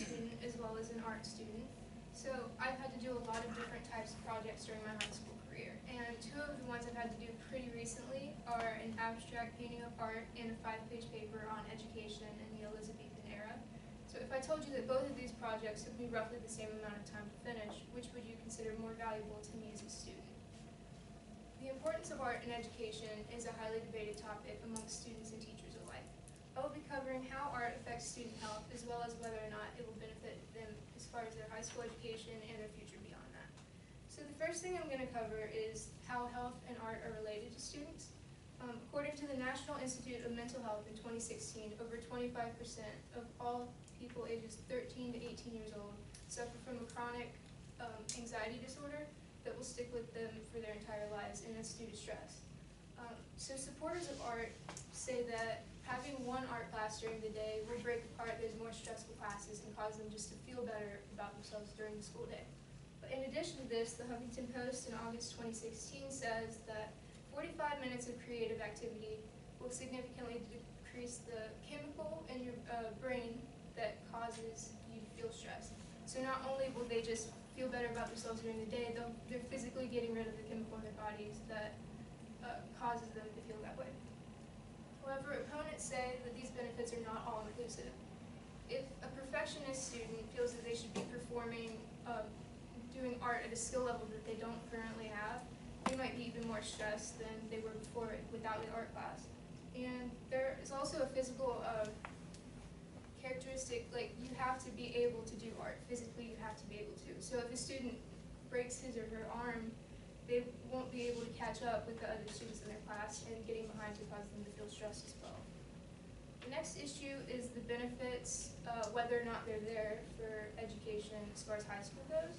student as well as an art student. So I've had to do a lot of different types of projects during my high school career. And two of the ones I've had to do pretty recently are an abstract painting of art and a 5-page paper on education in the Elizabethan era. So if I told you that both of these projects took me roughly the same amount of time to finish, which would you consider more valuable to me as a student? The importance of art in education is a highly debated topic amongst students and teachers alike. I will be covering how art affects student health, as well as whether or not it will benefit them as far as their high school education and their future beyond that. So the first thing I'm going to cover is how health and art are related to students. According to the National Institute of Mental Health in 2016, over 25% of all people ages 13 to 18 years old suffer from a chronic anxiety disorder that will stick with them for their entire lives, and that's due to stress. So supporters of art say that having one art class during the day will break apart those more stressful classes and cause them just to feel better about themselves during the school day. But in addition to this, the Huffington Post in August 2016 says that 45 minutes of creative activity will significantly decrease the chemical in your brain that causes you to feel stressed. So not only will they just feel better about themselves during the day, they're physically getting rid of the chemical in their bodies that causes them to feel that way. However, opponents say that these benefits are not all-inclusive. If a perfectionist student feels that they should be performing, doing art at a skill level that they don't currently have, they might be even more stressed than they were before without the art class. And there is also a physical characteristic, like you have to be able to do art. Physically, you have to be able to. So if a student breaks his or her arm, they won't be able to catch up with the other students in their class, and getting behind could cause them to feel stressed as well. The next issue is the benefits, whether or not they're there for education as far as high school goes.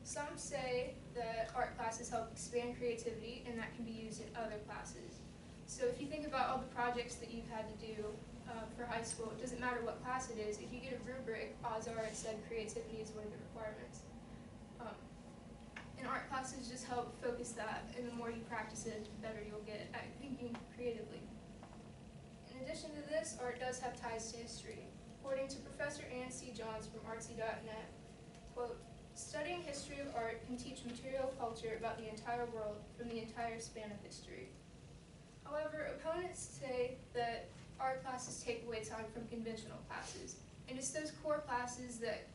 Some say that art classes help expand creativity, and that can be used in other classes. So if you think about all the projects that you've had to do for high school, it doesn't matter what class it is. If you get a rubric, odds are it said creativity is one of the requirements. And art classes just help focus that, and the more you practice it, the better you'll get at thinking creatively. In addition to this, art does have ties to history. According to Professor Ann C. Johns from artsy.net, quote, "Studying history of art can teach material culture about the entire world from the entire span of history." However, opponents say that art classes take away time from conventional classes, and it's those core classes that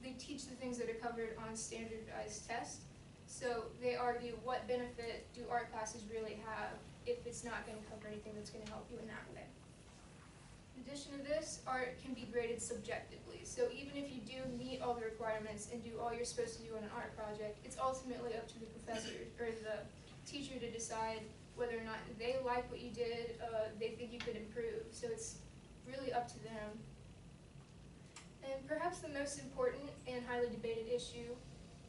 they teach the things that are covered on standardized tests. So they argue, what benefit do art classes really have if it's not going to cover anything that's going to help you in that way? In addition to this, art can be graded subjectively. So even if you do meet all the requirements and do all you're supposed to do on an art project, it's ultimately up to the professor or the teacher to decide whether or not they like what you did, they think you could improve. So it's really up to them. And perhaps the most important and highly debated issue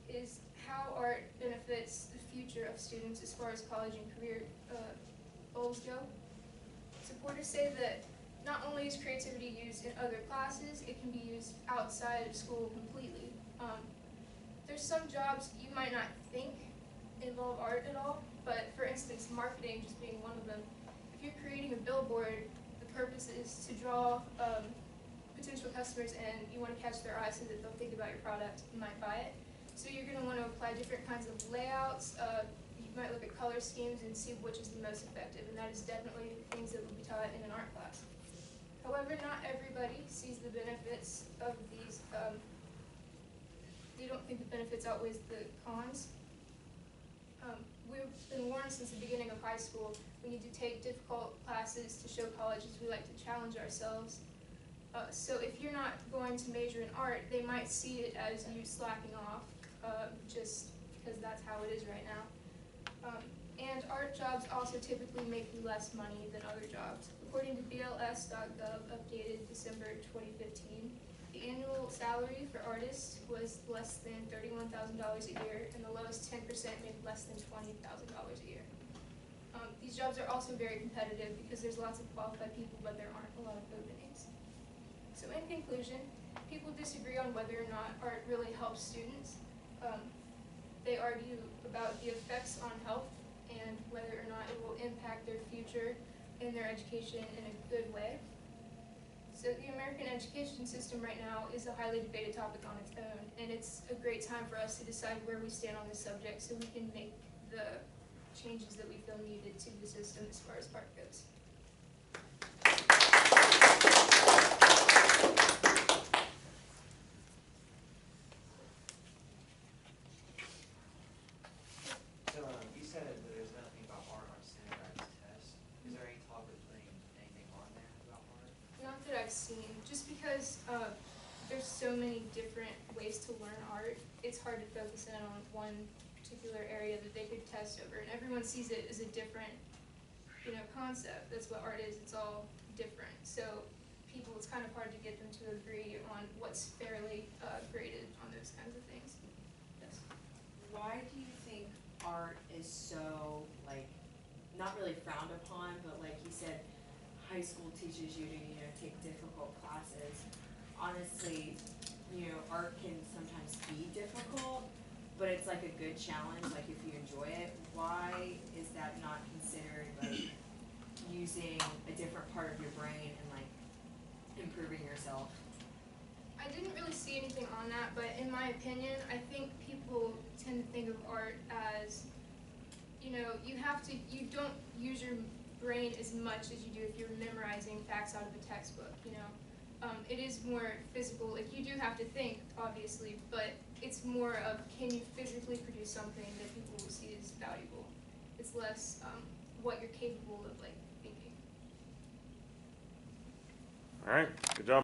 is how art benefits the future of students as far as college and career goals go. Supporters say that not only is creativity used in other classes, it can be used outside of school completely. There's some jobs you might not think involve art at all, but for instance, marketing just being one of them. If you're creating a billboard, the purpose is to draw potential customers, and you want to catch their eye so that they'll think about your product and might buy it. So you're going to want to apply different kinds of layouts. You might look at color schemes and see which is the most effective, and that is definitely things that will be taught in an art class. However, not everybody sees the benefits of these. They don't think the benefits outweigh the cons. We've been warned since the beginning of high school we need to take difficult classes to show college as we like to challenge ourselves. So if you're not going to major in art, they might see it as you slacking off, just because that's how it is right now. And art jobs also typically make you less money than other jobs. According to BLS.gov, updated December 2015, the annual salary for artists was less than $31,000 a year, and the lowest 10% made less than $20,000 a year. These jobs are also very competitive because there's lots of qualified people, but there aren't a lot of openings. So in conclusion, people disagree on whether or not art really helps students. They argue about the effects on health and whether or not it will impact their future and their education in a good way. So the American education system right now is a highly debated topic on its own, and it's a great time for us to decide where we stand on this subject so we can make the changes that we feel needed to the system as far as part goes. So you said that there's nothing about art on standardized tests. Is there any talk of putting anything on there about art? Not that I've seen, just because there's so many different ways to learn art, it's hard to focus in on one particular area that they could test over, and everyone sees it as a different, concept. That's what art is, it's all different. So people, it's kind of hard to get them to agree on what's fairly graded on those kinds of things. Yes. Why do you think art is so, not really frowned upon, but like you said, high school teaches you to, take difficult classes? Honestly, art can sometimes be difficult, but it's like a good challenge, like if you enjoy it. Why is that not considered like using a different part of your brain and like improving yourself? I didn't really see anything on that, but in my opinion, I think people tend to think of art as, you don't use your brain as much as you do if you're memorizing facts out of a textbook, It is more physical, you do have to think, obviously, but it's more of, can you physically produce something that people will see as valuable? It's less what you're capable of, thinking. All right, good job.